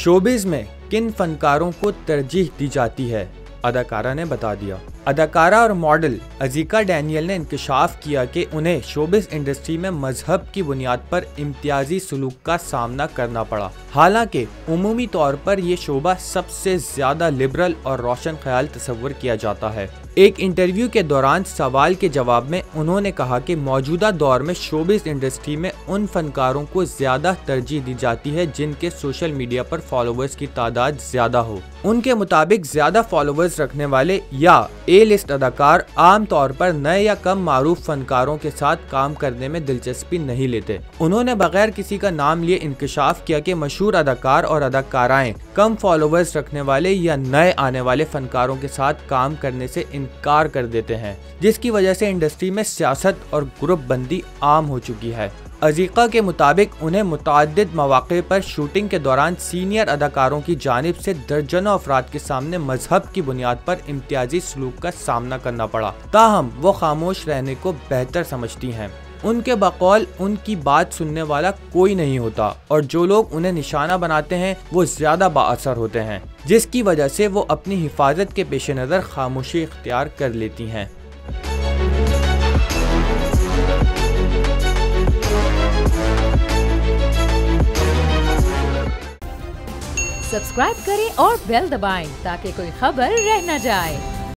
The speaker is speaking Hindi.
शोबिज में किन फनकारों को तरजीह दी जाती है, अदाकारा ने बता दिया। अदाकारा और मॉडल अज़ीका डैनियल ने इंकशाफ किया कि उन्हें शोबिज इंडस्ट्री में मजहब की बुनियाद पर इम्तियाजी सलूक का सामना करना पड़ा। हालांकि उमूमी तौर पर यह शोबा सबसे ज्यादा लिबरल और रोशन ख्याल तस्वर किया जाता है। एक इंटरव्यू के दौरान सवाल के जवाब में उन्होंने कहा कि मौजूदा दौर में शोबिज इंडस्ट्री में उन फनकारों को ज्यादा तरजीह दी जाती है जिनके सोशल मीडिया पर फॉलोअर्स की तादाद ज्यादा हो। उनके मुताबिक ज्यादा फॉलोअर्स रखने वाले या ए लिस्ट अदाकार आम तौर पर नए या कम मारूफ फनकारों के साथ काम करने में दिलचस्पी नहीं लेते। उन्होंने बगैर किसी का नाम लिए इंकशाफ किया कि मशहूर अदाकार और अदाकाराएं कम फॉलोअर्स रखने वाले या नए आने वाले फनकारों के साथ काम करने से इनकार कर देते हैं, जिसकी वजह से इंडस्ट्री में सियासत और ग्रुप बंदी आम हो चुकी है। अज़ीका के मुताबिक उन्हें मुतअद्दिद मौक़े पर शूटिंग के दौरान सीनियर अदाकारों की जानिब से दर्जनों अफराद के सामने मजहब की बुनियाद पर इम्तियाजी सलूक का सामना करना पड़ा, ताहम वो खामोश रहने को बेहतर समझती हैं। उनके बकौल उनकी बात सुनने वाला कोई नहीं होता और जो लोग उन्हें निशाना बनाते हैं वो ज्यादा बाअसर होते हैं, जिसकी वजह से वो अपनी हिफाजत के पेश नज़र खामोशी इख्तियार कर लेती हैं। सब्सक्राइब करें और बेल दबाएं ताकि कोई खबर रह न जाए।